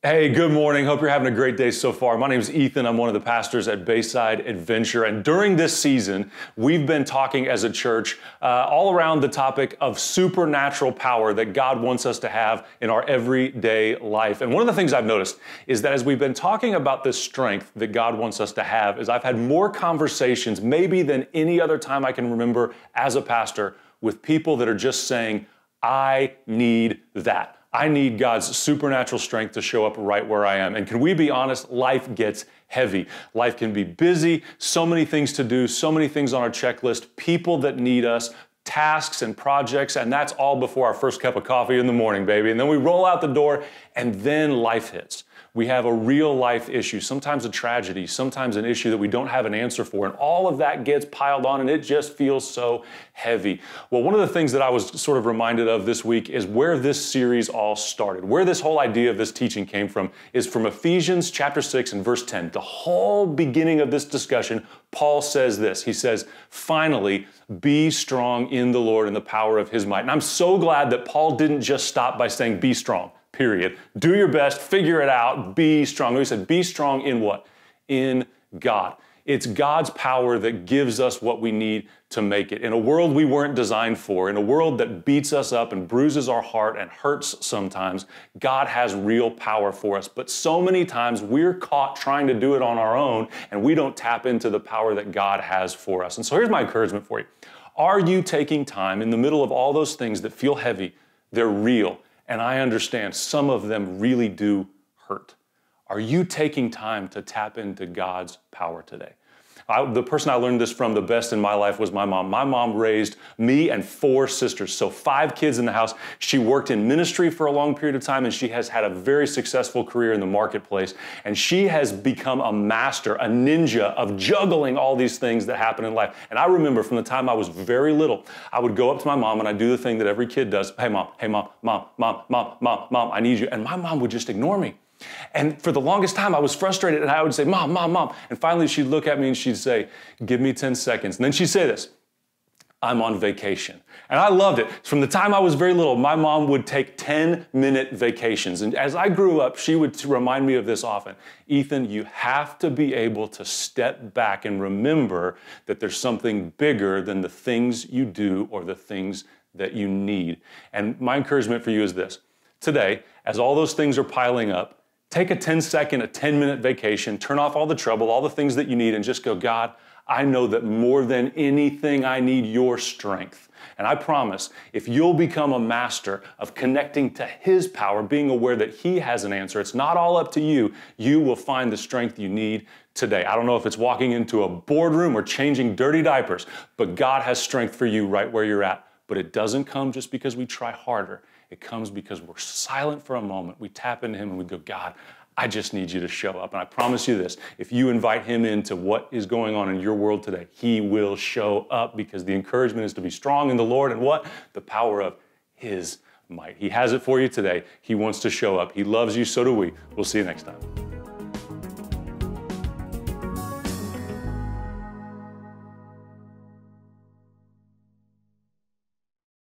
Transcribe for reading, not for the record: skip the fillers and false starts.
Hey, good morning. Hope you're having a great day so far. My name is Ethan. I'm one of the pastors at Bayside Adventure. And during this season, we've been talking as a church all around the topic of supernatural power that God wants us to have in our everyday life. And one of the things I've noticed is that as we've been talking about this strength that God wants us to have, is I've had more conversations, maybe than any other time I can remember as a pastor, with people that are just saying, I need that. I need God's supernatural strength to show up right where I am. And can we be honest? Life gets heavy. Life can be busy, so many things to do, so many things on our checklist, people that need us, tasks and projects, and that's all before our first cup of coffee in the morning, baby. And then we roll out the door, and then life hits. We have a real life issue, sometimes a tragedy, sometimes an issue that we don't have an answer for, and all of that gets piled on and it just feels so heavy. Well, one of the things that I was sort of reminded of this week is where this series all started. Where this whole idea of this teaching came from is from Ephesians chapter 6 and verse 10. The whole beginning of this discussion, Paul says this. He says, finally, be strong in the Lord and the power of His might. And I'm so glad that Paul didn't just stop by saying, be strong. Period. Do your best, figure it out, be strong. He said, be strong in what? In God. It's God's power that gives us what we need to make it. In a world we weren't designed for, in a world that beats us up and bruises our heart and hurts sometimes, God has real power for us. But so many times we're caught trying to do it on our own and we don't tap into the power that God has for us. And so here's my encouragement for you. Are you taking time in the middle of all those things that feel heavy? They're real. And I understand some of them really do hurt. Are you taking time to tap into God's power today? The person I learned this from the best in my life was my mom. My mom raised me and 4 sisters, so 5 kids in the house. She worked in ministry for a long period of time, and she has had a very successful career in the marketplace. And she has become a master, a ninja of juggling all these things that happen in life. And I remember from the time I was very little, I would go up to my mom and I'd do the thing that every kid does. Hey, mom, I need you. And my mom would just ignore me. And for the longest time, I was frustrated, and I would say, Mom. And finally, she'd look at me and she'd say, give me 10 seconds. And then she'd say this, I'm on vacation. And I loved it. From the time I was very little, my mom would take 10-minute vacations. And as I grew up, she would remind me of this often. Ethan, you have to be able to step back and remember that there's something bigger than the things you do or the things that you need. And my encouragement for you is this. Today, as all those things are piling up, take a 10-second, a 10-minute vacation, turn off all the trouble, all the things that you need, and just go, God, I know that more than anything, I need your strength. And I promise, if you'll become a master of connecting to His power, being aware that He has an answer, it's not all up to you, you will find the strength you need today. I don't know if it's walking into a boardroom or changing dirty diapers, but God has strength for you right where you're at. But it doesn't come just because we try harder. It comes because we're silent for a moment. We tap into Him and we go, God, I just need you to show up. And I promise you this, if you invite Him into what is going on in your world today, He will show up, because the encouragement is to be strong in the Lord and what? The power of His might. He has it for you today. He wants to show up. He loves you, so do we. We'll see you next time.